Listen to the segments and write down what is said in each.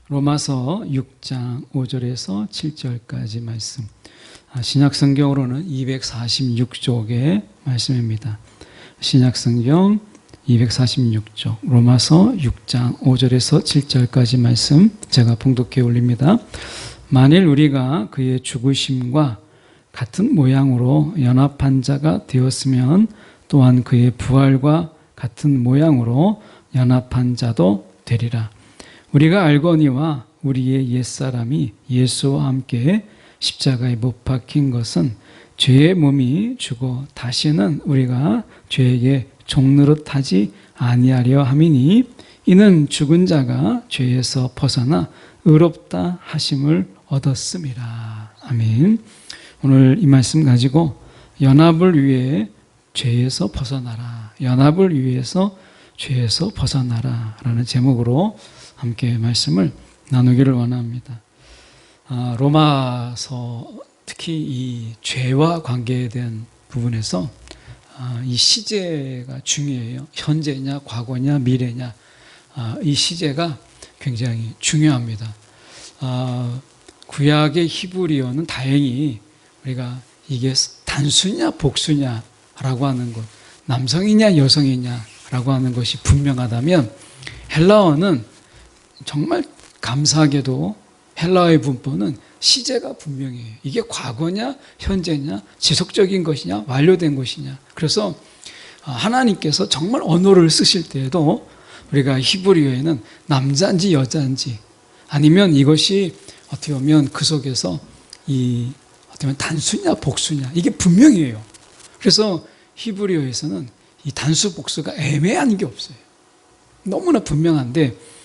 로마서 6장 5절에서 7절까지 말씀. 신약성경으로는 246쪽의 말씀입니다. 신약성경 246쪽 로마서 6장 5절에서 7절까지 말씀 제가 봉독해 올립니다. 만일 우리가 그의 죽으심과 같은 모양으로 연합한 자가 되었으면 또한 그의 부활과 같은 모양으로 연합한 자도 되리라. 우리가 알거니와 우리의 옛사람이 예수와 함께 십자가에 못 박힌 것은 죄의 몸이 죽어 다시는 우리가 죄에게 종노릇하지 아니하려 함이니 이는 죽은 자가 죄에서 벗어나 의롭다 하심을 얻었음이라. 아멘. 오늘 이 말씀 가지고 연합을 위해 죄에서 벗어나라, 연합을 위해서 죄에서 벗어나라 라는 제목으로 함께 말씀을 나누기를 원합니다. 로마서 특히 이 죄와 관계된 부분에서 이 시제가 중요해요. 현재냐 과거냐 미래냐, 이 시제가 굉장히 중요합니다. 구약의 히브리어는 다행히 우리가 이게 단수냐 복수냐라고 하는 것, 남성이냐 여성이냐라고 하는 것이 분명하다면 헬라어는 정말 감사하게도 헬라어의 문법은 시제가 분명해요. 이게 과거냐 현재냐 지속적인 것이냐 완료된 것이냐. 그래서 하나님께서 정말 언어를 쓰실 때에도 우리가 히브리어에는 남자인지 여자인지 아니면 이것이 어떻게 보면 그 속에서 이 어떻게 보면 단수냐 복수냐 이게 분명해요. 그래서 히브리어에서는 이 단수 복수가 애매한 게 없어요. 너무나 분명한데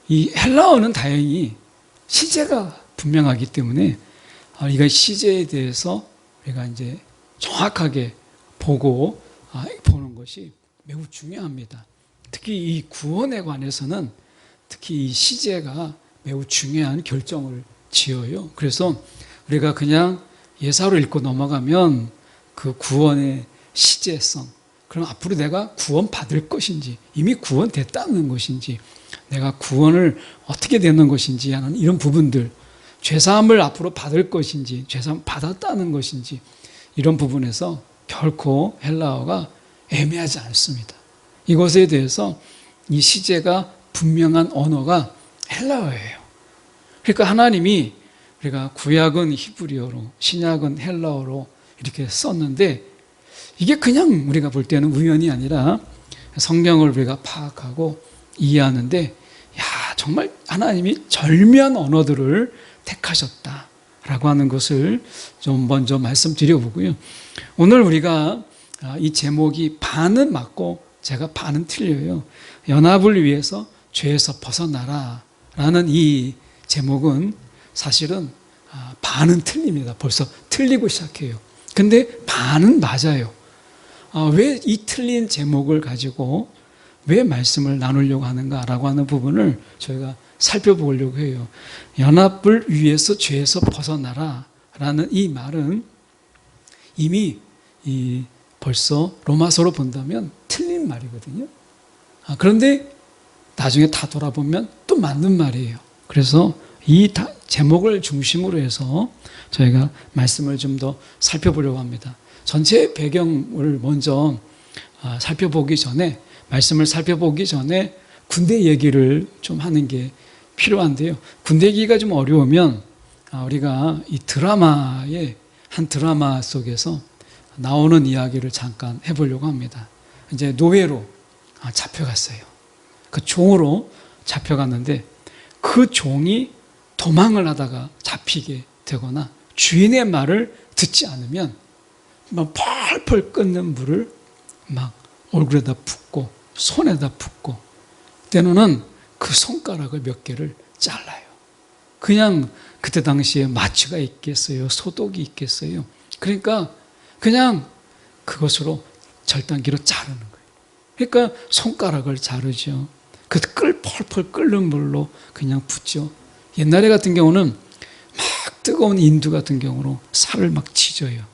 이 헬라어는 다행히 시제가 분명하기 때문에 우리가 시제에 대해서 우리가 이제 정확하게 보는 것이 매우 중요합니다. 특히 이 구원에 관해서는 특히 이 시제가 매우 중요한 결정을 지어요. 그래서 우리가 그냥 예사로 읽고 넘어가면 그 구원의 시제성, 그럼 앞으로 내가 구원받을 것인지 이미 구원됐다는 것인지 내가 구원을 어떻게 되는 것인지 하는 이런 부분들, 죄사함을 앞으로 받을 것인지 죄사함 받았다는 것인지 이런 부분에서 결코 헬라어가 애매하지 않습니다. 이것에 대해서 이 시제가 분명한 언어가 헬라어예요. 그러니까 하나님이 우리가 구약은 히브리어로 신약은 헬라어로 이렇게 썼는데 이게 그냥 우리가 볼 때는 우연이 아니라 성경을 우리가 파악하고 이해하는데 정말 하나님이 절묘한 언어들을 택하셨다라고 하는 것을 좀 먼저 말씀드려보고요. 오늘 우리가 이 제목이 반은 맞고 제가 반은 틀려요. 연합을 위해서 죄에서 벗어나라 라는 이 제목은 사실은 반은 틀립니다. 벌써 틀리고 시작해요. 근데 반은 맞아요. 왜 이 틀린 제목을 가지고 왜 말씀을 나누려고 하는가라고 하는 부분을 저희가 살펴보려고 해요. 연합을 위해서 죄에서 벗어나라 라는 이 말은 이미 벌써 로마서로 본다면 틀린 말이거든요. 그런데 나중에 다 돌아보면 또 맞는 말이에요. 그래서 이 제목을 중심으로 해서 저희가 말씀을 좀 더 살펴보려고 합니다. 전체 배경을 먼저 살펴보기 전에, 말씀을 살펴보기 전에 군대 얘기를 좀 하는 게 필요한데요. 군대 얘기가 좀 어려우면 우리가 이 한 드라마 속에서 나오는 이야기를 잠깐 해보려고 합니다. 이제 노예로 잡혀갔어요. 그 종으로 잡혀갔는데 그 종이 도망을 하다가 잡히게 되거나 주인의 말을 듣지 않으면 막 펄펄 끓는 물을 막 얼굴에다 붓고 손에다 붓고 때로는 그 손가락을 몇 개를 잘라요. 그냥 그때 당시에 마취가 있겠어요? 소독이 있겠어요? 그러니까 그냥 그것으로 절단기로 자르는 거예요. 그러니까 손가락을 자르죠. 그 펄펄 끓는 물로 그냥 붓죠. 옛날에 같은 경우는 막 뜨거운 인두 같은 경우로 살을 막 지져요.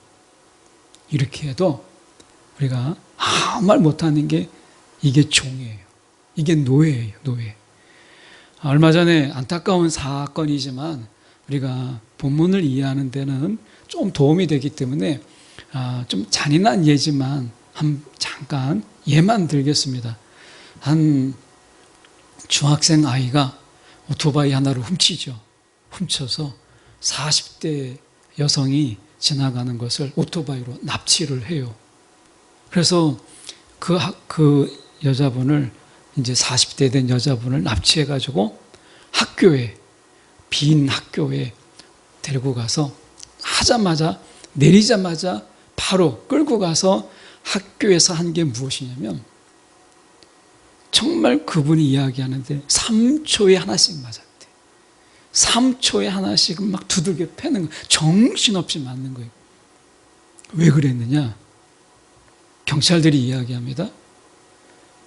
이렇게 해도 우리가 아무 말 못하는 게 이게 종이에요. 이게 노예예요. 노예. 얼마 전에 안타까운 사건이지만 우리가 본문을 이해하는 데는 좀 도움이 되기 때문에 좀 잔인한 예지만 잠깐 예만 들겠습니다. 한 중학생 아이가 오토바이 하나를 훔쳐서 40대 여성이 지나가는 것을 오토바이로 납치를 해요. 그래서 그 여자분을, 이제 40대 된 여자분을 납치해가지고 빈 학교에 데리고 가서 내리자마자 바로 끌고 가서 학교에서 한 게 무엇이냐면, 정말 그분이 이야기하는데 3초에 하나씩 맞았대. 3초에 하나씩 막 두들겨 패는 거예요. 정신없이 맞는 거예요. 왜 그랬느냐? 경찰들이 이야기합니다.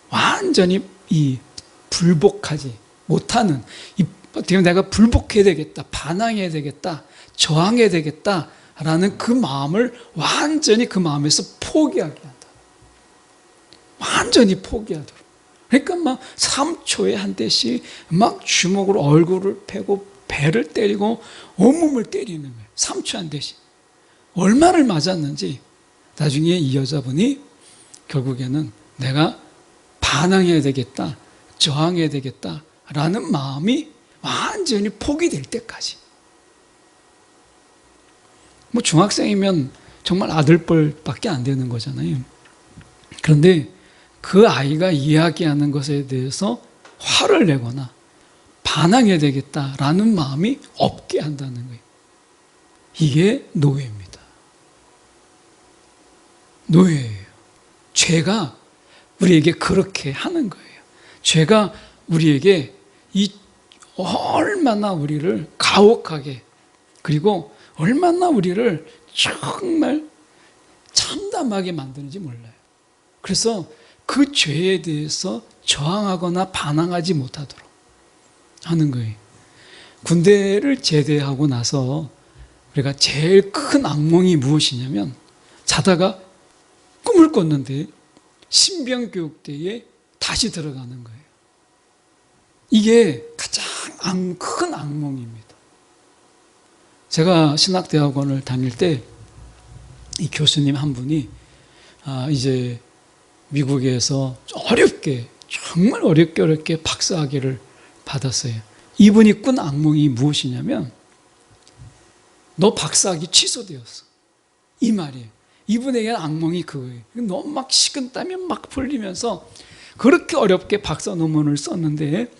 완전히 불복하지 못하는, 어떻게 내가 불복해야 되겠다, 반항해야 되겠다, 저항해야 되겠다라는 그 마음을 완전히 그 마음에서 포기하게 한다. 완전히 포기하도록. 그러니까 막 3초에 한 대씩 막 주먹으로 얼굴을 패고 배를 때리고 온몸을 때리는 거예요. 3초 한 대씩. 얼마를 맞았는지 나중에 이 여자분이 결국에는 내가 반항해야 되겠다, 저항해야 되겠다라는 마음이 완전히 포기될 때까지. 뭐 중학생이면 정말 아들뻘밖에 안 되는 거잖아요. 그런데 그 아이가 이야기하는 것에 대해서 화를 내거나 반항해야 되겠다라는 마음이 없게 한다는 거예요. 이게 노예입니다. 노예예요. 죄가 우리에게 그렇게 하는 거예요. 죄가 우리에게 얼마나 우리를 가혹하게, 그리고 얼마나 우리를 정말 참담하게 만드는지 몰라요. 그래서 그 죄에 대해서 저항하거나 반항하지 못하도록 하는 거예요. 군대를 제대하고 나서 우리가 제일 큰 악몽이 무엇이냐면, 자다가 꿈을 꿨는데 신병교육대에 다시 들어가는 거예요. 이게 가장 큰 악몽입니다. 제가 신학대학원을 다닐 때 이 교수님 한 분이 이제 미국에서 정말 어렵게 박사학위를 받았어요. 이분이 꾼 악몽이 무엇이냐면, 너 박사학위 취소되었어, 이 말이에요. 이분에게는 악몽이 그거예요. 너무 막 식은땀이 막 풀리면서 그렇게 어렵게 박사 논문을 썼는데,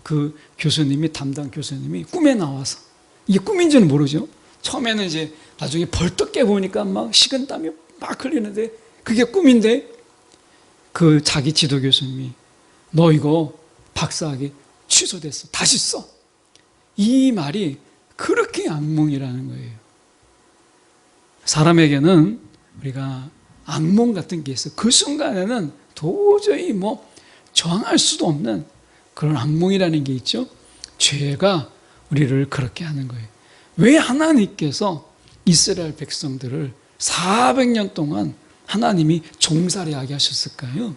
그 교수님이, 담당 교수님이 꿈에 나와서, 이게 꿈인지는 모르죠. 처음에는 이제 나중에 벌떡 깨보니까 막 식은땀이 막 흘리는데 그게 꿈인데, 그 자기 지도 교수님이 너 이거 박사학위 취소됐어, 다시 써, 이 말이 그렇게 악몽이라는 거예요. 사람에게는 우리가 악몽 같은 게 있어요. 그 순간에는 도저히 뭐 저항할 수도 없는 그런 악몽이라는 게 있죠. 죄가 우리를 그렇게 하는 거예요. 왜 하나님께서 이스라엘 백성들을 400년 동안 하나님이 종살이하게 하셨을까요?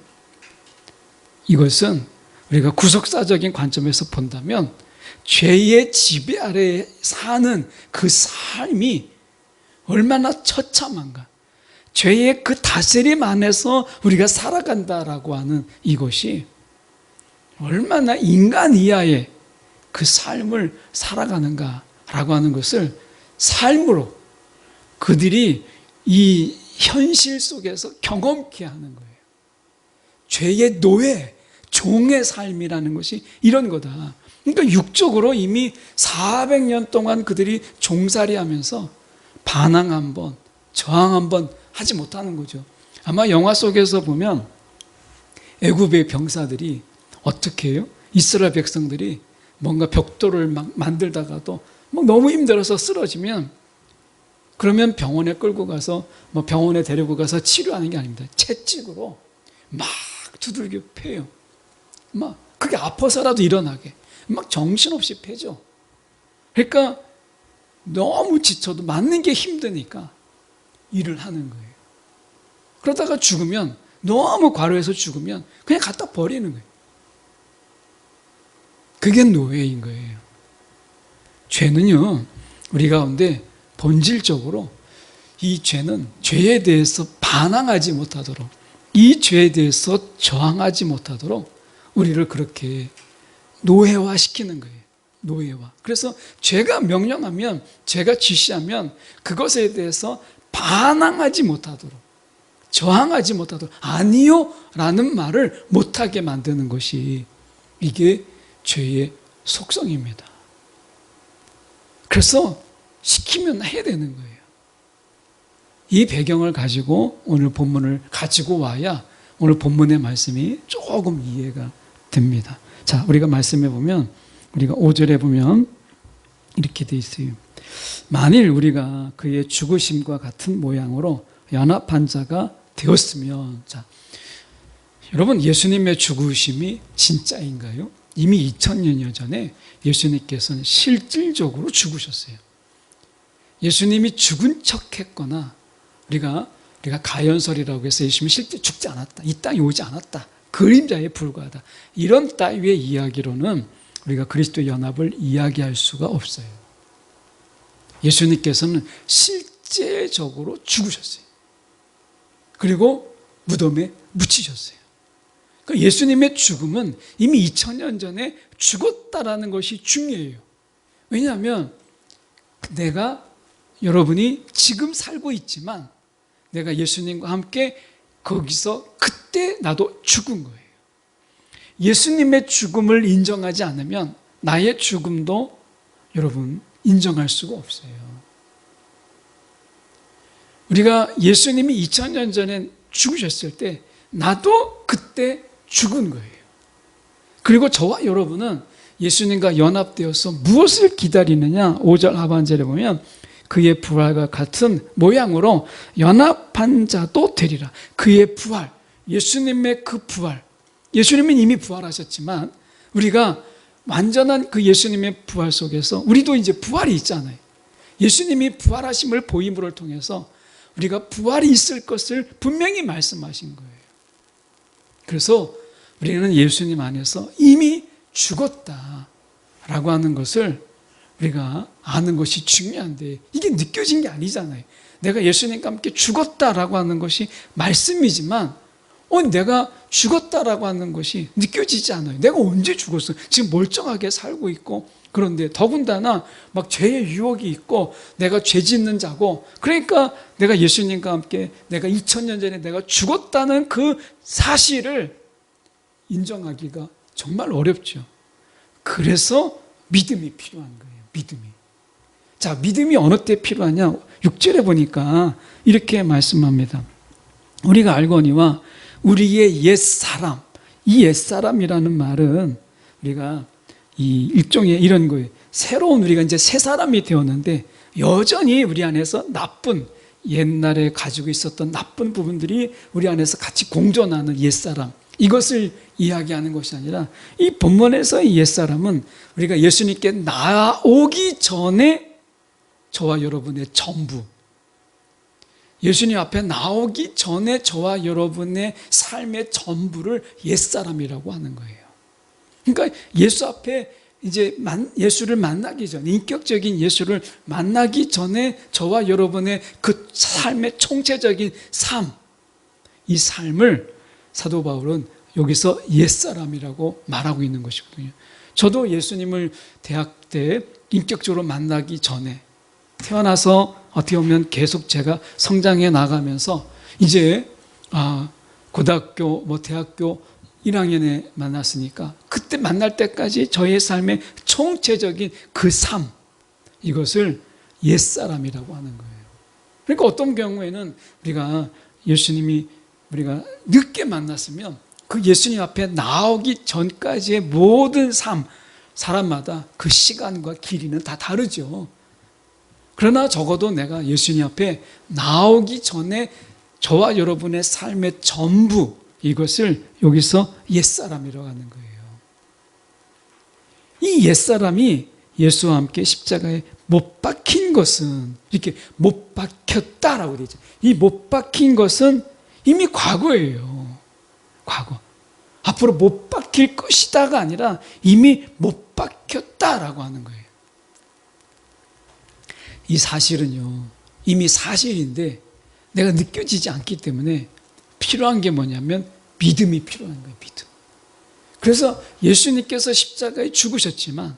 이것은 우리가 구속사적인 관점에서 본다면, 죄의 지배 아래에 사는 그 삶이 얼마나 처참한가, 죄의 그 다스림 안에서 우리가 살아간다라고 하는 이것이 얼마나 인간 이하의 그 삶을 살아가는가라고 하는 것을 삶으로 그들이 이 현실 속에서 경험케 하는 거예요. 죄의 노예, 종의 삶이라는 것이 이런 거다. 그러니까 육적으로 이미 400년 동안 그들이 종살이하면서 반항 한번, 저항 한번 하지 못하는 거죠. 아마 영화 속에서 보면 애굽의 병사들이 어떻게 해요? 이스라엘 백성들이 뭔가 벽돌을 막 만들다가도 막 너무 힘들어서 쓰러지면, 그러면 병원에 끌고 가서 병원에 데리고 가서 치료하는 게 아닙니다. 채찍으로 막 두들겨 패요. 막 그게 아파서라도 일어나게 막 정신없이 패죠. 그러니까 너무 지쳐도 맞는 게 힘드니까 일을 하는 거예요. 그러다가 죽으면, 너무 과로해서 죽으면 그냥 갖다 버리는 거예요. 그게 노예인 거예요. 죄는요, 우리 가운데 본질적으로 이 죄는 죄에 대해서 반항하지 못하도록, 이 죄에 대해서 저항하지 못하도록 우리를 그렇게 노예화시키는 거예요. 노예화. 그래서 죄가 명령하면, 죄가 지시하면 그것에 대해서 반항하지 못하도록, 저항하지 못하도록, 아니요 라는 말을 못하게 만드는 것이, 이게 죄의 속성입니다. 그래서 시키면 해야 되는 거예요. 이 배경을 가지고 오늘 본문을 가지고 와야 오늘 본문의 말씀이 조금 이해가 됩니다. 자, 우리가 말씀해 보면, 우리가 5절에 보면 이렇게 돼 있어요. 만일 우리가 그의 죽으심과 같은 모양으로 연합한 자가 되었으면, 자, 여러분, 예수님의 죽으심이 진짜인가요? 이미 2000년여 전에 예수님께서는 실질적으로 죽으셨어요. 예수님이 죽은 척 했거나, 우리가 가연설이라고 해서 예수님이 실제 죽지 않았다, 이 땅에 오지 않았다, 그림자에 불과하다, 이런 따위의 이야기로는 우리가 그리스도의 연합을 이야기할 수가 없어요. 예수님께서는 실제적으로 죽으셨어요. 그리고 무덤에 묻히셨어요. 그러니까 예수님의 죽음은 이미 2000년 전에 죽었다라는 것이 중요해요. 왜냐하면 여러분이 지금 살고 있지만 내가 예수님과 함께 거기서 그때 나도 죽은 거예요. 예수님의 죽음을 인정하지 않으면 나의 죽음도 여러분 인정할 수가 없어요. 우리가 예수님이 2000년 전에 죽으셨을 때 나도 그때 죽은 거예요. 그리고 저와 여러분은 예수님과 연합되어서 무엇을 기다리느냐? 5절 하반절에 보면 그의 부활과 같은 모양으로 연합한 자도 되리라. 그의 부활, 예수님의 그 부활, 예수님은 이미 부활하셨지만 우리가 완전한 그 예수님의 부활 속에서 우리도 이제 부활이 있잖아요. 예수님이 부활하심을 보임을 통해서 우리가 부활이 있을 것을 분명히 말씀하신 거예요. 그래서 우리는 예수님 안에서 이미 죽었다라고 하는 것을 우리가 아는 것이 중요한데, 이게 느껴진 게 아니잖아요. 내가 예수님과 함께 죽었다라고 하는 것이 말씀이지만 내가 죽었다라고 하는 것이 느껴지지 않아요. 내가 언제 죽었어? 지금 멀쩡하게 살고 있고, 그런데 더군다나 막 죄의 유혹이 있고 내가 죄 짓는 자고, 그러니까 내가 예수님과 함께 내가 2000년 전에 내가 죽었다는 그 사실을 인정하기가 정말 어렵죠. 그래서 믿음이 필요한 거예요. 믿음이. 자, 믿음이 어느 때 필요하냐? 6절에 보니까 이렇게 말씀합니다. 우리가 알거니와 우리의 옛사람, 이 옛사람이라는 말은 우리가 이 일종의 이런 거예요. 새로운 우리가 이제 새 사람이 되었는데 여전히 우리 안에서 나쁜, 옛날에 가지고 있었던 나쁜 부분들이 우리 안에서 같이 공존하는 옛사람, 이것을 이야기하는 것이 아니라 이 본문에서의 옛사람은 우리가 예수님께 나오기 전에 저와 여러분의 전부, 예수님 앞에 나오기 전에 저와 여러분의 삶의 전부를 옛사람이라고 하는 거예요. 그러니까 예수 앞에 이제 예수를 만나기 전에, 인격적인 예수를 만나기 전에 저와 여러분의 그 삶의 총체적인 삶, 이 삶을 사도 바울은 여기서 옛사람이라고 말하고 있는 것이거든요. 저도 예수님을 대학 때 인격적으로 만나기 전에, 태어나서 어떻게 보면 계속 제가 성장해 나가면서 이제 고등학교, 대학교 1학년에 만났으니까 그때 만날 때까지 저의 삶의 총체적인 그 삶, 이것을 옛사람이라고 하는 거예요. 그러니까 어떤 경우에는 우리가 늦게 만났으면 그 예수님 앞에 나오기 전까지의 모든 삶, 사람마다 그 시간과 길이는 다 다르죠. 그러나 적어도 내가 예수님 앞에 나오기 전에 저와 여러분의 삶의 전부, 이것을 여기서 옛사람이라고 하는 거예요. 이 옛사람이 예수와 함께 십자가에 못 박힌 것은, 이렇게 못 박혔다라고 되죠. 이 못 박힌 것은 이미 과거예요. 과거. 앞으로 못 박힐 것이다가 아니라 이미 못 박혔다라고 하는 거예요. 이 사실은요, 이미 사실인데 내가 느껴지지 않기 때문에 필요한 게 뭐냐면 믿음이 필요한 거예요. 믿음. 그래서 예수님께서 십자가에 죽으셨지만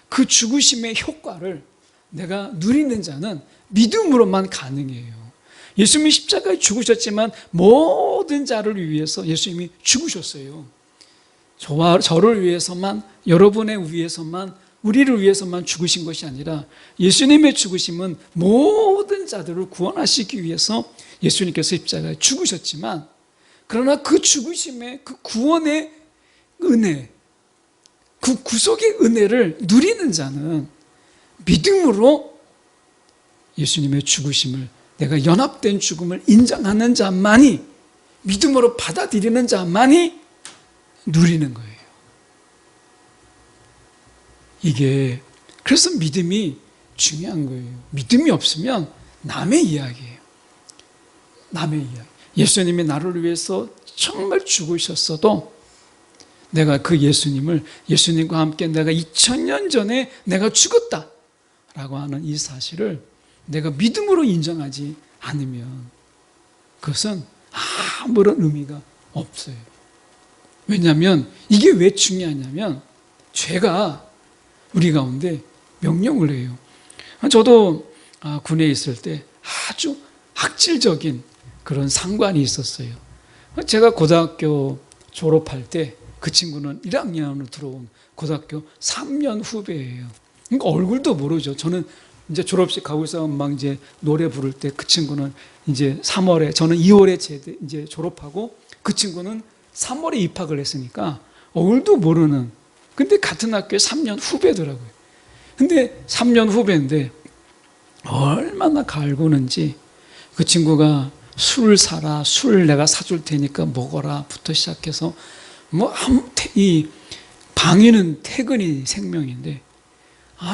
그 죽으심의 효과를 내가 누리는 자는 믿음으로만 가능해요. 예수님이 십자가에 죽으셨지만 모든 자를 위해서 예수님이 죽으셨어요. 저를 위해서만, 여러분을 위해서만, 우리를 위해서만 죽으신 것이 아니라 예수님의 죽으심은 모든 자들을 구원하시기 위해서 예수님께서 십자가에 죽으셨지만, 그러나 그 죽으심의, 그 구원의 은혜, 그 구속의 은혜를 누리는 자는 믿음으로 예수님의 죽으심을, 내가 연합된 죽음을 인정하는 자만이, 믿음으로 받아들이는 자만이 누리는 거예요. 이게 그래서 믿음이 중요한 거예요. 믿음이 없으면 남의 이야기예요. 남의 이야기. 예수님이 나를 위해서 정말 죽으셨어도 내가 그 예수님과 함께 내가 2000년 전에 내가 죽었다라고 하는 이 사실을 내가 믿음으로 인정하지 않으면 그것은 아무런 의미가 없어요. 왜냐하면 이게 왜 중요하냐면 죄가 우리 가운데 명령을 해요. 저도 군에 있을 때 아주 악질적인 그런 상관이 있었어요. 제가 고등학교 졸업할 때 그 친구는 1학년으로 들어온 고등학교 3년 후배예요. 그러니까 얼굴도 모르죠. 저는 이제 졸업식 가고 있어 막 이제 노래 부를 때 그 친구는 이제 3월에, 저는 2월에 이제 졸업하고 그 친구는 3월에 입학을 했으니까 얼굴도 모르는, 근데 같은 학교에 3년 후배더라고요. 근데 3년 후배인데 얼마나 갈구는지 그 친구가 술 사라, 술 내가 사줄 테니까 먹어라 부터 시작해서 이 방위는 퇴근이 생명인데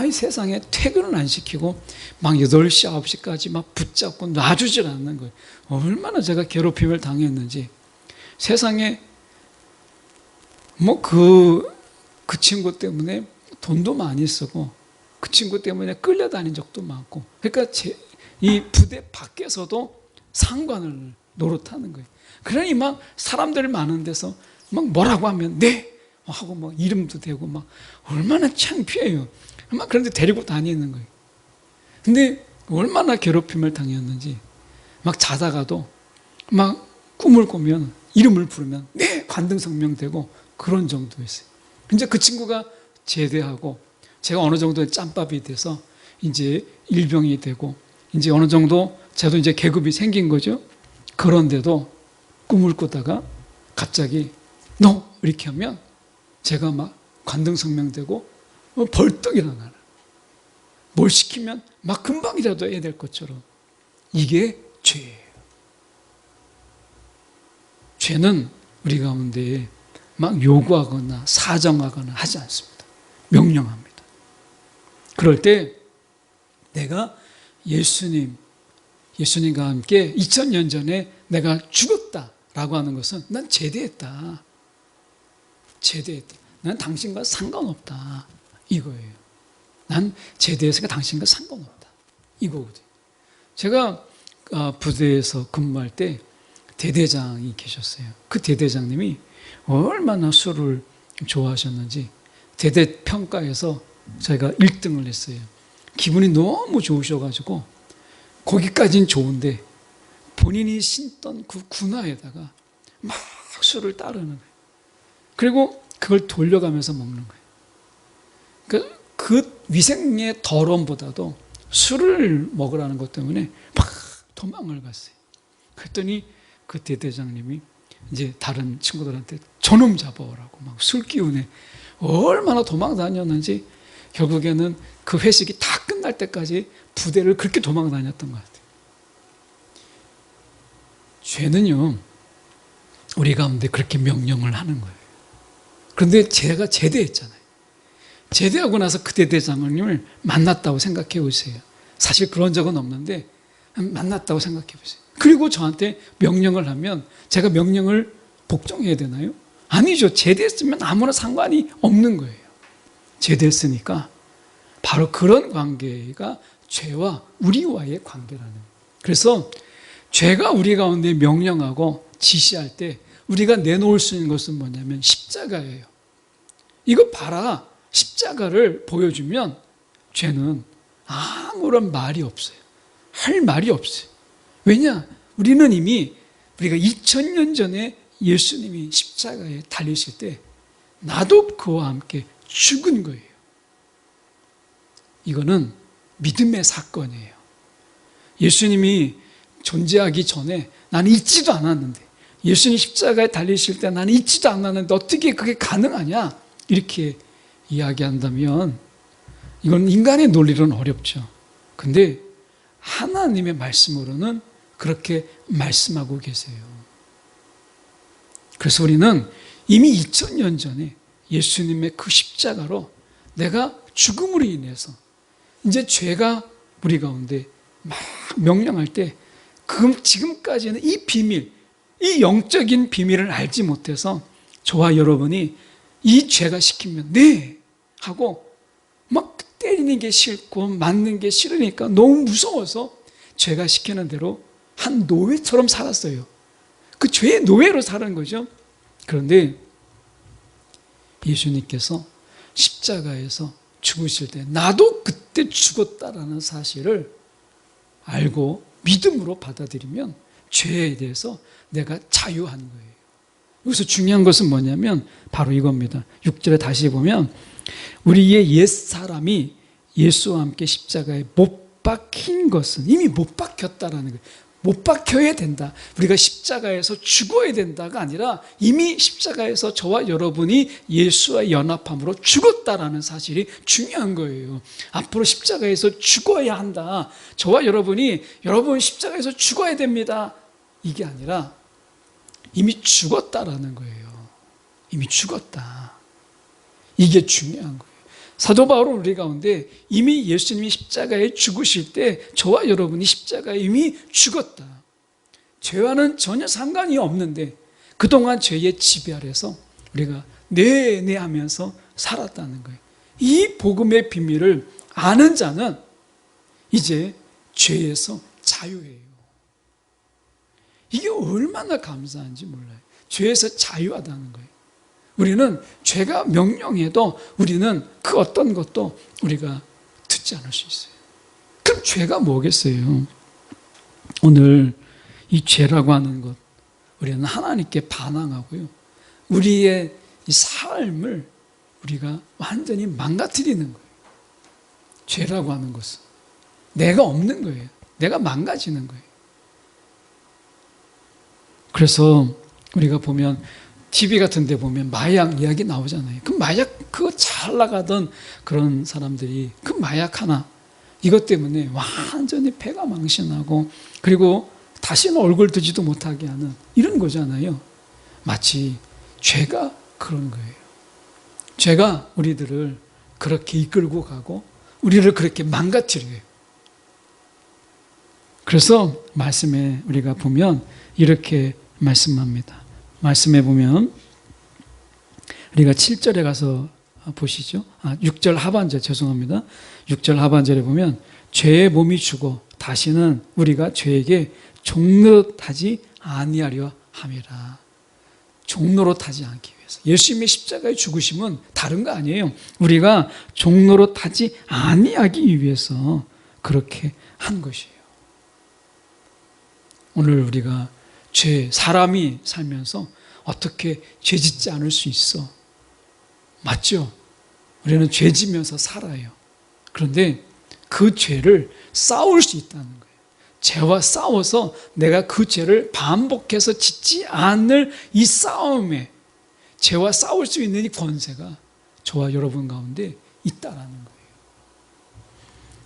이 세상에 퇴근을 안 시키고 막 8시, 9시까지 막 붙잡고 놔주질 않는 거예요. 얼마나 제가 괴롭힘을 당했는지. 세상에 그 친구 때문에 돈도 많이 쓰고 그 친구 때문에 끌려다닌 적도 많고, 그러니까 이 부대 밖에서도 상관을 노릇하는 거예요. 그러니 막 사람들 많은 데서 막 뭐라고 하면 네 하고 막 이름도 대고 막 얼마나 창피해요. 막 그런데 데리고 다니는 거예요. 근데 얼마나 괴롭힘을 당했는지, 막 자다가도 막 꿈을 꾸면 이름을 부르면 네 관등성명 되고 그런 정도였어요. 이제 그 친구가 제대하고 제가 어느 정도 짬밥이 돼서 이제 일병이 되고 이제 어느 정도 저도 이제 계급이 생긴 거죠. 그런데도 꿈을 꾸다가 갑자기 너 이렇게 하면 제가 막 관등성명되고 벌떡 일어나는, 뭘 시키면 막 금방이라도 해야 될 것처럼. 이게 죄예요. 죄는 우리 가운데 막 요구하거나 사정하거나 하지 않습니다. 명령합니다. 그럴 때 내가 예수님과 함께 2000년 전에 내가 죽었다라고 하는 것은 난 제대했다. 난 당신과 상관없다. 이거예요. 난 제대했으니까 당신과 상관없다. 이거거든요. 제가 부대에서 근무할 때 대대장이 계셨어요. 그 대대장님이 얼마나 술을 좋아하셨는지 대대 평가에서 저희가 1등을 했어요. 기분이 너무 좋으셔가지고 거기까지는 좋은데 본인이 신던 그 군화에다가 막 술을 따르는 거예요. 그리고 그걸 돌려가면서 먹는 거예요. 그 위생의 더러움보다도 술을 먹으라는 것 때문에 막 도망을 갔어요. 그랬더니 그 대대장님이 이제 다른 친구들한테 저놈 잡아오라고 막 술 기운에 얼마나 도망 다녔는지 결국에는 그 회식이 다 끝날 때까지 부대를 그렇게 도망 다녔던 것 같아요. 죄는요, 우리 가운데 그렇게 명령을 하는 거예요. 그런데 제가 제대했잖아요. 제대하고 나서 그 대대장님을 만났다고 생각해 보세요. 사실 그런 적은 없는데 만났다고 생각해 보세요. 그리고 저한테 명령을 하면 제가 명령을 복종해야 되나요? 아니죠. 제대했으면 아무나 상관이 없는 거예요. 제대했으니까 바로 그런 관계가 죄와 우리와의 관계라는 거예요. 그래서 죄가 우리 가운데 명령하고 지시할 때 우리가 내놓을 수 있는 것은 뭐냐면 십자가예요. 이거 봐라. 십자가를 보여주면 죄는 아무런 말이 없어요. 할 말이 없어요. 왜냐? 우리는 이미 우리가 2000년 전에 예수님이 십자가에 달리실 때 나도 그와 함께 죽은 거예요. 이거는 믿음의 사건이에요. 예수님이 존재하기 전에 나는 있지도 않았는데, 예수님 십자가에 달리실 때 나는 있지도 않았는데 어떻게 그게 가능하냐? 이렇게 이야기한다면 이건 인간의 논리로는 어렵죠. 근데 하나님의 말씀으로는 그렇게 말씀하고 계세요. 그래서 우리는 이미 2000년 전에 예수님의 그 십자가로 내가 죽음으로 인해서 이제 죄가 우리 가운데 막 명령할 때 지금까지는 이 비밀, 이 영적인 비밀을 알지 못해서 저와 여러분이 이 죄가 시키면 네 하고 막 때리는 게 싫고 맞는 게 싫으니까 너무 무서워서 죄가 시키는 대로 한 노예처럼 살았어요. 그 죄의 노예로 사는 거죠. 그런데 예수님께서 십자가에서 죽으실 때 나도 그때 죽었다라는 사실을 알고 믿음으로 받아들이면 죄에 대해서 내가 자유한 거예요. 여기서 중요한 것은 뭐냐면 바로 이겁니다. 6절에 다시 보면 우리의 옛사람이 예수와 함께 십자가에 못 박힌 것은 이미 못 박혔다라는 거예요. 못 박혀야 된다. 우리가 십자가에서 죽어야 된다가 아니라 이미 십자가에서 저와 여러분이 예수와 연합함으로 죽었다라는 사실이 중요한 거예요. 앞으로 십자가에서 죽어야 한다. 저와 여러분이 여러분 십자가에서 죽어야 됩니다. 이게 아니라 이미 죽었다라는 거예요. 이미 죽었다. 이게 중요한 거예요. 사도 바울은 우리 가운데 이미 예수님이 십자가에 죽으실 때 저와 여러분이 십자가에 이미 죽었다. 죄와는 전혀 상관이 없는데 그동안 죄의 지배 아래서 우리가 네네 하면서 살았다는 거예요. 이 복음의 비밀을 아는 자는 이제 죄에서 자유해요. 이게 얼마나 감사한지 몰라요. 죄에서 자유하다는 거예요. 우리는 죄가 명령해도 우리는 그 어떤 것도 우리가 듣지 않을 수 있어요. 그럼 죄가 뭐겠어요? 오늘 이 죄라고 하는 것, 우리는 하나님께 반항하고요. 우리의 이 삶을 우리가 완전히 망가뜨리는 거예요. 죄라고 하는 것은 내가 없는 거예요. 내가 망가지는 거예요. 그래서 우리가 보면 TV 같은 데 보면 마약 이야기 나오잖아요. 그 마약 그거 잘 나가던 그런 사람들이 그 마약 하나 이것 때문에 완전히 폐가 망신하고 그리고 다시는 얼굴 뜨지도 못하게 하는 이런 거잖아요. 마치 죄가 그런 거예요. 죄가 우리들을 그렇게 이끌고 가고 우리를 그렇게 망가뜨려요. 그래서 말씀에 우리가 보면 이렇게 말씀합니다. 말씀해 보면 우리가 7절에 가서 보시죠. 6절 하반절 죄송합니다. 6절 하반절에 보면 죄의 몸이 죽어 다시는 우리가 죄에게 종노릇하지 아니하려 함이라. 종노릇하지 않기 위해서. 예수님의 십자가의 죽으심은 다른 거 아니에요. 우리가 종노릇하지 아니하기 위해서 그렇게 한 것이에요. 오늘 우리가 사람이 살면서 어떻게 죄 짓지 않을 수 있어? 맞죠? 우리는 죄 지면서 살아요. 그런데 그 죄를 싸울 수 있다는 거예요. 죄와 싸워서 내가 그 죄를 반복해서 짓지 않을 이 싸움에 죄와 싸울 수 있는 이 권세가 저와 여러분 가운데 있다라는 거예요.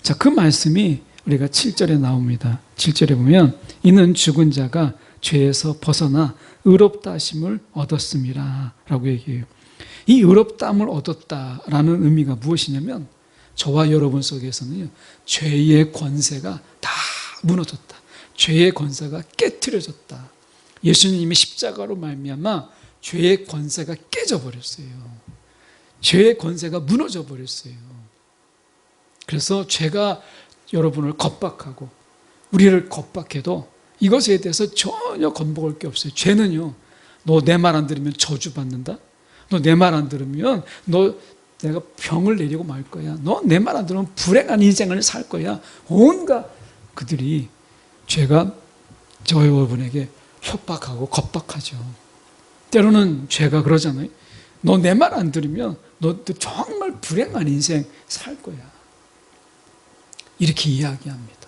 자, 그 말씀이 우리가 7절에 나옵니다. 7절에 보면 이는 죽은 자가 죄에서 벗어나 의롭다 하심을 얻었습니다 라고 얘기해요. 이 의롭다함을 얻었다라는 의미가 무엇이냐면 저와 여러분 속에서는 죄의 권세가 다 무너졌다. 죄의 권세가 깨트려졌다. 예수님이 십자가로 말미암아 죄의 권세가 깨져버렸어요. 죄의 권세가 무너져 버렸어요. 그래서 죄가 여러분을 겁박하고 우리를 겁박해도 이것에 대해서 전혀 겁먹을 게 없어요. 죄는요, 너 내 말 안 들으면 저주받는다? 너 내 말 안 들으면 내가 병을 내리고 말 거야. 너 내 말 안 들으면 불행한 인생을 살 거야. 온갖 그들이 죄가 저 여러분에게 협박하고 겁박하죠. 때로는 죄가 그러잖아요. 너 내 말 안 들으면 너 정말 불행한 인생 살 거야. 이렇게 이야기합니다.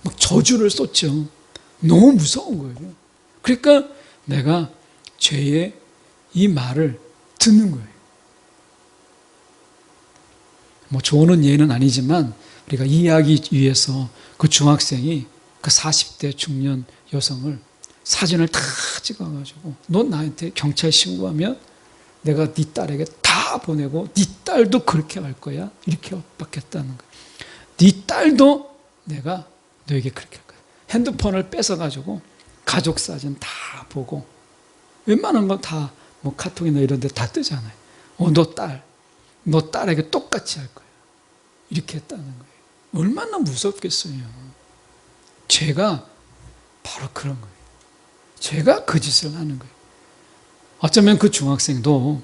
막 저주를 쏟죠. 너무 무서운 거예요. 그러니까 내가 죄의 이 말을 듣는 거예요. 뭐 좋은 예는 아니지만 우리가 이해하기 위해서 그 중학생이 그 40대 중년 여성을 사진을 다 찍어가지고 너 나한테 경찰 신고하면 내가 네 딸에게 다 보내고 네 딸도 그렇게 할 거야. 이렇게 협박했다는 거예요. 네 딸도 내가 너에게 그렇게 할 거야. 핸드폰을 뺏어가지고 가족 사진 다 보고 웬만한 거 다 뭐 카톡이나 이런 데 다 뜨잖아요. 너 딸에게 똑같이 할 거야. 이렇게 했다는 거예요. 얼마나 무섭겠어요. 죄가 바로 그런 거예요. 죄가 그 짓을 하는 거예요. 어쩌면 그 중학생도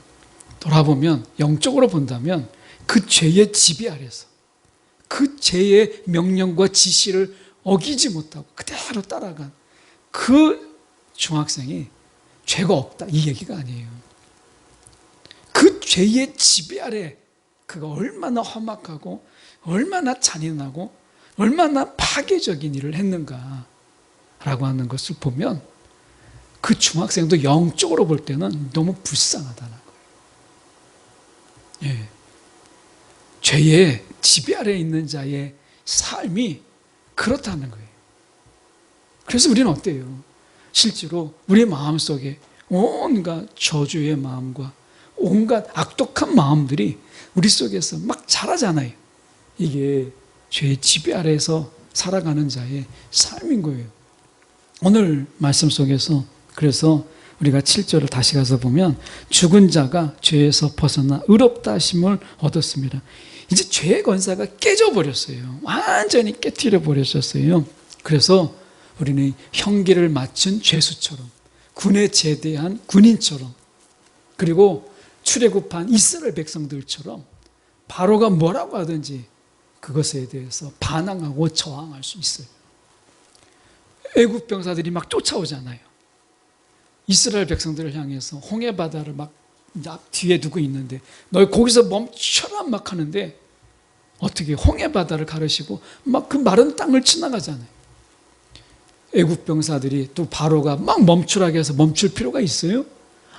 돌아보면 영적으로 본다면 그 죄의 지배 아래서 그 죄의 명령과 지시를 어기지 못하고 그대로 따라간 그 중학생이 죄가 없다 이 얘기가 아니에요. 그 죄의 지배 아래 그가 얼마나 험악하고 얼마나 잔인하고 얼마나 파괴적인 일을 했는가 라고 하는 것을 보면 그 중학생도 영적으로 볼 때는 너무 불쌍하다는 거예요. 예. 죄의 지배 아래에 있는 자의 삶이 그렇다는 거예요. 그래서 우리는 어때요? 실제로 우리 마음속에 온갖 저주의 마음과 온갖 악독한 마음들이 우리 속에서 막 자라잖아요. 이게 죄의 지배 아래에서 살아가는 자의 삶인 거예요. 오늘 말씀 속에서 그래서 우리가 7절을 다시 가서 보면 죽은 자가 죄에서 벗어나 의롭다 하심을 얻었습니다. 이제 죄의 권세가 깨져버렸어요. 완전히 깨트려 버렸었어요. 그래서 우리는 형기를 마친 죄수처럼 군에 제대한 군인처럼 그리고 출애굽한 이스라엘 백성들처럼 바로가 뭐라고 하든지 그것에 대해서 반항하고 저항할 수 있어요. 애국 병사들이 막 쫓아오잖아요. 이스라엘 백성들을 향해서 홍해 바다를 막 뒤에 두고 있는데 너 거기서 멈춰라 막 하는데 어떻게 홍해 바다를 가르시고 막 그 마른 땅을 지나가잖아요. 애국 병사들이 또 바로가 막 멈추라고 해서 멈출 필요가 있어요?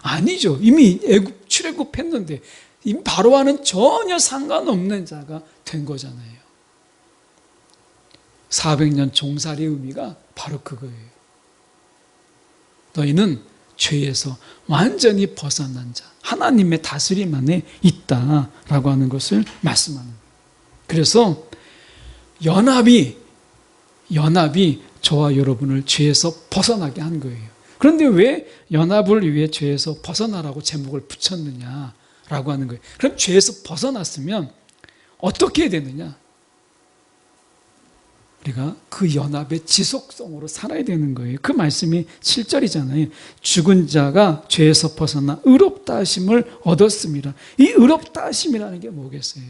아니죠. 이미 출애굽했는데 이미 바로와는 전혀 상관없는 자가 된 거잖아요. 400년 종살이의 의미가 바로 그거예요. 너희는 죄에서 완전히 벗어난 자, 하나님의 다스림 안에 있다라고 하는 것을 말씀하는 거예요. 그래서 연합이 저와 여러분을 죄에서 벗어나게 한 거예요. 그런데 왜 연합을 위해 죄에서 벗어나라고 제목을 붙였느냐라고 하는 거예요. 그럼 죄에서 벗어났으면 어떻게 해야 되느냐? 우리가 그 연합의 지속성으로 살아야 되는 거예요. 그 말씀이 7절이잖아요. 죽은 자가 죄에서 벗어나 의롭다 하심을 얻었습니다. 이 의롭다 하심이라는 게 뭐겠어요?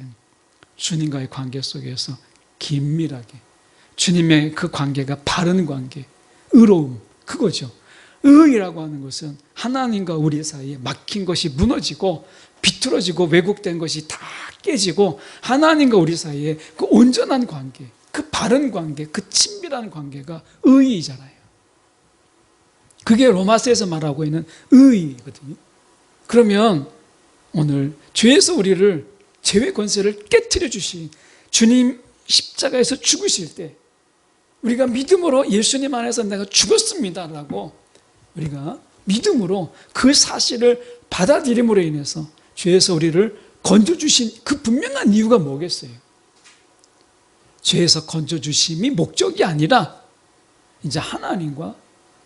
주님과의 관계 속에서 긴밀하게 주님의 그 관계가 바른 관계, 의로움, 그거죠. 의라고 하는 것은 하나님과 우리 사이에 막힌 것이 무너지고 비틀어지고 왜곡된 것이 다 깨지고 하나님과 우리 사이에 그 온전한 관계, 그 바른 관계, 그 친밀한 관계가 의이잖아요. 그게 로마서에서 말하고 있는 의이거든요. 그러면 오늘 죄에서 우리를 죄의 권세를 깨트려 주신 주님 십자가에서 죽으실 때 우리가 믿음으로 예수님 안에서 내가 죽었습니다라고 우리가 믿음으로 그 사실을 받아들임으로 인해서 죄에서 우리를 건져주신 그 분명한 이유가 뭐겠어요? 죄에서 건져주심이 목적이 아니라 이제 하나님과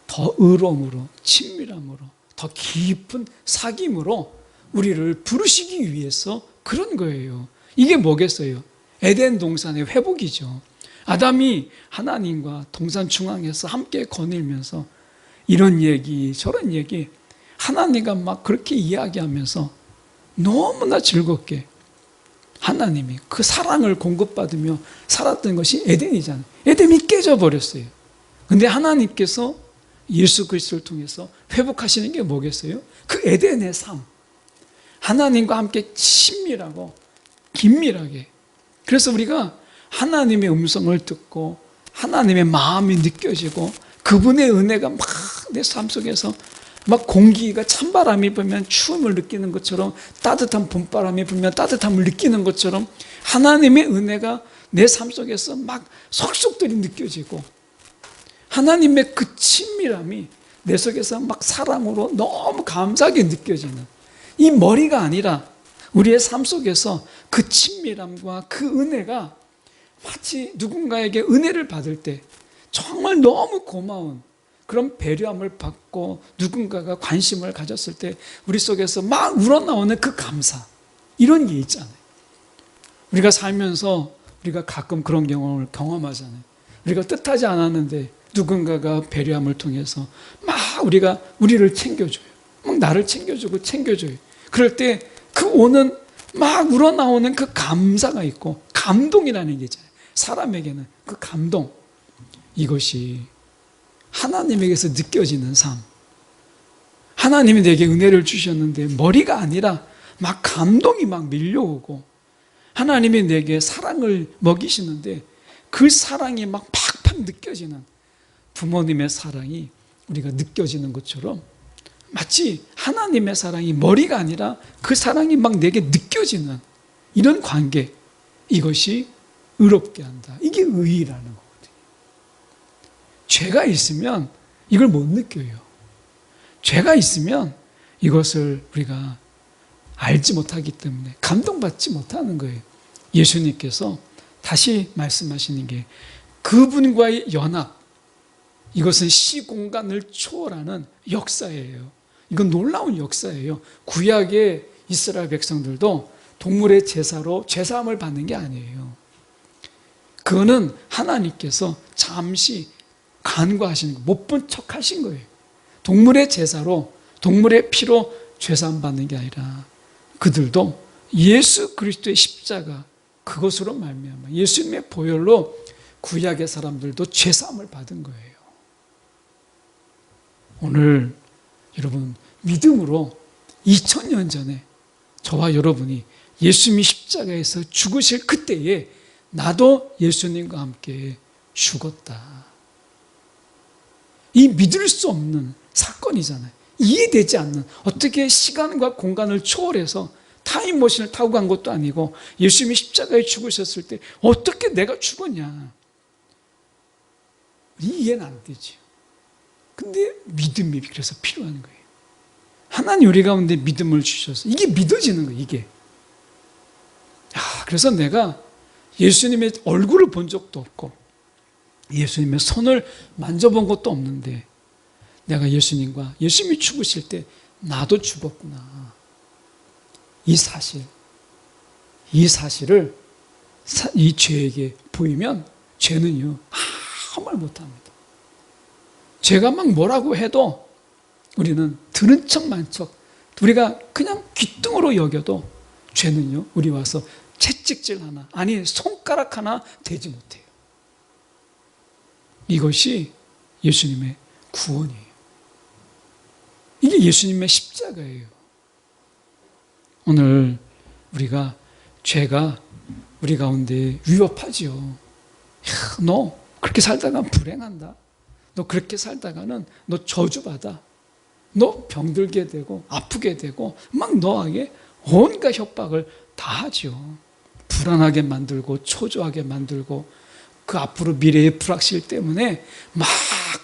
더 의로움으로 친밀함으로 더 깊은 사귐으로 우리를 부르시기 위해서 그런 거예요. 이게 뭐겠어요? 에덴 동산의 회복이죠. 아담이 하나님과 동산 중앙에서 함께 거닐면서 이런 얘기 저런 얘기 하나님과 막 그렇게 이야기하면서 너무나 즐겁게 하나님이 그 사랑을 공급받으며 살았던 것이 에덴이잖아요. 에덴이 깨져버렸어요. 근데 하나님께서 예수 그리스도를 통해서 회복하시는 게 뭐겠어요? 그 에덴의 삶, 하나님과 함께 친밀하고 긴밀하게. 그래서 우리가 하나님의 음성을 듣고 하나님의 마음이 느껴지고 그분의 은혜가 막 내 삶 속에서 막 공기가 찬바람이 불면 추움을 느끼는 것처럼 따뜻한 봄바람이 불면 따뜻함을 느끼는 것처럼 하나님의 은혜가 내 삶 속에서 막 속속들이 느껴지고 하나님의 그 친밀함이 내 속에서 막 사랑으로 너무 감사하게 느껴지는 이 머리가 아니라 우리의 삶 속에서 그 친밀함과 그 은혜가 마치 누군가에게 은혜를 받을 때 정말 너무 고마운 그런 배려함을 받고 누군가가 관심을 가졌을 때 우리 속에서 막 우러나오는 그 감사, 이런 게 있잖아요. 우리가 살면서 우리가 가끔 그런 경험을 경험하잖아요. 우리가 뜻하지 않았는데 누군가가 배려함을 통해서 막 우리를 챙겨줘요. 막 나를 챙겨줘요. 그럴 때 그 오는 막 우러나오는 그 감사가 있고 감동이라는 게 있잖아요. 사람에게는 그 감동, 이것이 하나님에게서 느껴지는 삶. 하나님이 내게 은혜를 주셨는데 머리가 아니라 막 감동이 막 밀려오고 하나님이 내게 사랑을 먹이시는데 그 사랑이 막 팍팍 느껴지는 부모님의 사랑이 우리가 느껴지는 것처럼 마치 하나님의 사랑이 머리가 아니라 그 사랑이 막 내게 느껴지는 이런 관계, 이것이 의롭게 한다. 이게 의의라는 거거든요. 죄가 있으면 이걸 못 느껴요. 죄가 있으면 이것을 우리가 알지 못하기 때문에 감동받지 못하는 거예요. 예수님께서 다시 말씀하시는 게 그분과의 연합, 이것은 시공간을 초월하는 역사예요. 이건 놀라운 역사예요. 구약의 이스라엘 백성들도 동물의 제사로 제사함을 받는 게 아니에요. 그거는 하나님께서 잠시 간과하시는 거, 못 본 척 하신 거예요. 동물의 제사로, 동물의 피로 죄사함 받는 게 아니라 그들도 예수 그리스도의 십자가, 그것으로 말미암아 예수님의 보혈로 구약의 사람들도 죄사함을 받은 거예요. 오늘 여러분 믿음으로 2000년 전에 저와 여러분이 예수님이 십자가에서 죽으실 그때에 나도 예수님과 함께 죽었다. 이 믿을 수 없는 사건이잖아요. 이해되지 않는, 어떻게 시간과 공간을 초월해서 타임머신을 타고 간 것도 아니고 예수님이 십자가에 죽으셨을 때 어떻게 내가 죽었냐. 이해는 안 되죠. 근데 믿음이 그래서 필요한 거예요. 하나님 우리 가운데 믿음을 주셔서 이게 믿어지는 거예요. 이게. 그래서 내가 예수님의 얼굴을 본 적도 없고 예수님의 손을 만져본 것도 없는데 내가 예수님과 예수님이 죽으실 때 나도 죽었구나. 이 사실을 이 죄에게 보이면 죄는요 아무 말 못합니다. 죄가 막 뭐라고 해도 우리는 들은 척만 척, 우리가 그냥 귀등으로 여겨도 죄는요 우리 와서 채찍질 하나, 아니 손가락 하나 대지 못해요. 이것이 예수님의 구원이에요. 이게 예수님의 십자가예요. 오늘 우리가 죄가 우리 가운데 위협하지요. 너 그렇게 살다가는 불행한다. 너 그렇게 살다가는 너 저주받아. 너 병들게 되고 아프게 되고 막 너에게 온갖 협박을 다 하죠. 불안하게 만들고 초조하게 만들고 그 앞으로 미래의 불확실 때문에 막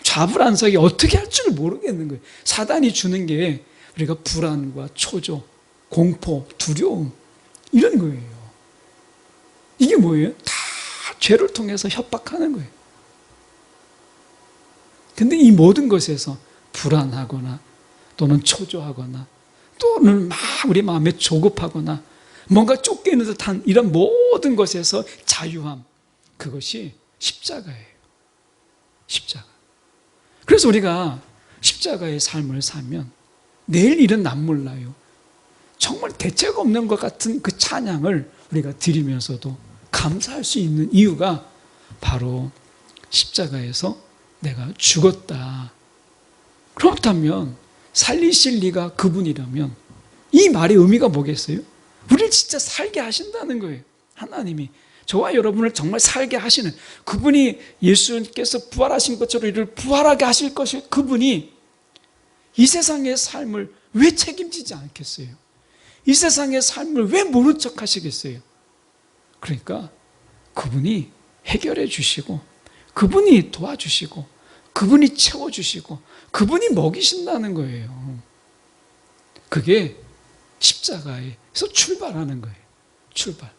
좌불안석이 어떻게 할 줄 모르겠는 거예요. 사단이 주는 게 우리가 불안과 초조, 공포, 두려움 이런 거예요. 이게 뭐예요? 다 죄를 통해서 협박하는 거예요. 근데 이 모든 것에서 불안하거나 또는 초조하거나 또는 막 우리 마음에 조급하거나 뭔가 쫓기는 듯한 이런 모든 것에서 자유함, 그것이 십자가예요. 십자가. 그래서 우리가 십자가의 삶을 살면 내일 일은 난 몰라요. 정말 대책 없는 것 같은 그 찬양을 우리가 드리면서도 감사할 수 있는 이유가 바로 십자가에서 내가 죽었다. 그렇다면 살리실 리가 그분이라면 이 말의 의미가 뭐겠어요? 우리를 진짜 살게 하신다는 거예요. 하나님이 저와 여러분을 정말 살게 하시는 그분이, 예수님께서 부활하신 것처럼 이를 부활하게 하실 것이, 그분이 이 세상의 삶을 왜 책임지지 않겠어요? 이 세상의 삶을 왜 모른 척 하시겠어요? 그러니까 그분이 해결해 주시고, 그분이 도와주시고, 그분이 채워주시고, 그분이 먹이신다는 거예요. 그게 십자가에서 출발하는 거예요. 출발.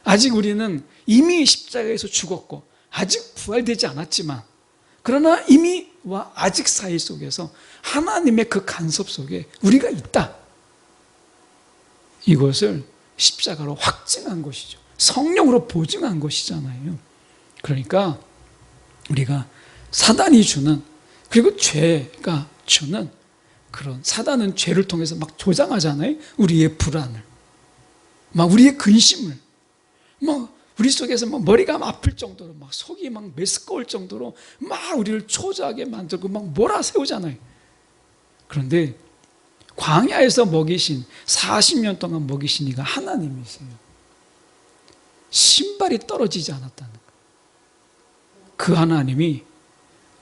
아직 우리는 이미 십자가에서 죽었고 아직 부활되지 않았지만, 그러나 이미와 아직 사이 속에서 하나님의 그 간섭 속에 우리가 있다. 이것을 십자가로 확증한 것이죠. 성령으로 보증한 것이잖아요. 그러니까 우리가 사단이 주는, 그리고 죄가 주는 그런, 사단은 죄를 통해서 막 조장하잖아요. 우리의 불안을, 막 우리의 근심을, 막 우리 속에서 막 머리가 아플 정도로, 막 속이 막 메스꺼울 정도로 막 우리를 초조하게 만들고 막 몰아세우잖아요. 그런데 광야에서 먹이신, 40년 동안 먹이신 이가 하나님이세요. 신발이 떨어지지 않았다는 거예요. 그 하나님이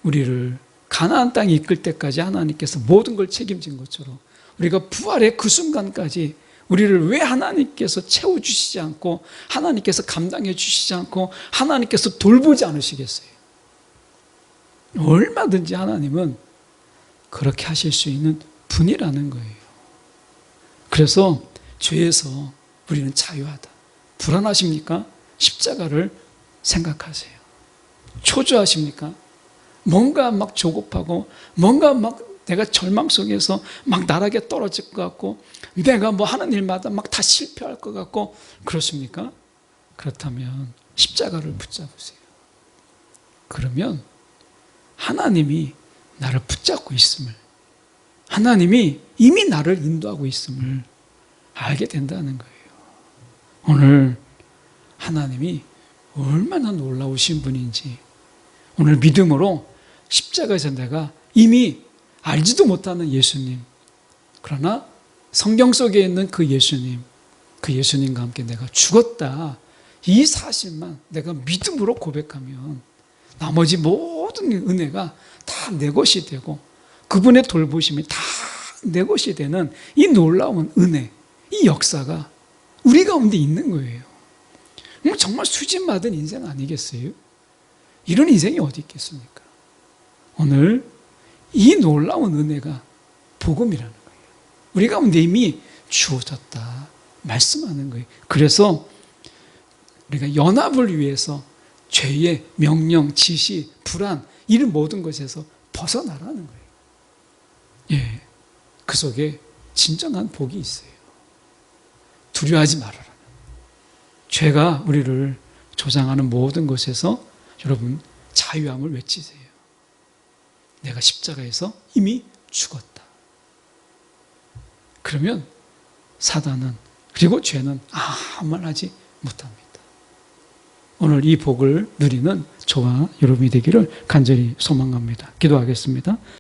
우리를 가나안 땅에 이끌 때까지 하나님께서 모든 걸 책임진 것처럼, 우리가 부활의 그 순간까지 우리를 왜 하나님께서 채워주시지 않고, 하나님께서 감당해 주시지 않고, 하나님께서 돌보지 않으시겠어요? 얼마든지 하나님은 그렇게 하실 수 있는 분이라는 거예요. 그래서 죄에서 우리는 자유하다. 불안하십니까? 십자가를 생각하세요. 초조하십니까? 뭔가 막 조급하고, 뭔가 막 내가 절망 속에서 막 나락에 떨어질 것 같고, 내가 뭐 하는 일마다 막 다 실패할 것 같고, 그렇습니까? 그렇다면 십자가를 붙잡으세요. 그러면 하나님이 나를 붙잡고 있음을, 하나님이 이미 나를 인도하고 있음을 알게 된다는 거예요. 오늘 하나님이 얼마나 놀라우신 분인지, 오늘 믿음으로 십자가에서 내가 이미 알지도 못하는 예수님, 그러나 성경 속에 있는 그 예수님과 함께 내가 죽었다, 이 사실만 내가 믿음으로 고백하면 나머지 모든 은혜가 다 내 것이 되고, 그분의 돌보심이 다 내 것이 되는 이 놀라운 은혜, 이 역사가 우리 가운데 있는 거예요. 정말 수진받은 인생 아니겠어요? 이런 인생이 어디 있겠습니까? 오늘 이 놀라운 은혜가 복음이라는 거예요. 우리 가운데 이미 주어졌다 말씀하는 거예요. 그래서 우리가 연합을 위해서 죄의 명령, 지시, 불안, 이런 모든 것에서 벗어나라는 거예요. 예, 그 속에 진정한 복이 있어요. 두려워하지 말아라. 죄가 우리를 조장하는 모든 것에서 여러분 자유함을 외치세요. 내가 십자가에서 이미 죽었다. 그러면 사단은, 그리고 죄는 아무 말 하지 못합니다. 오늘 이 복을 누리는 저와 여러분이 되기를 간절히 소망합니다. 기도하겠습니다.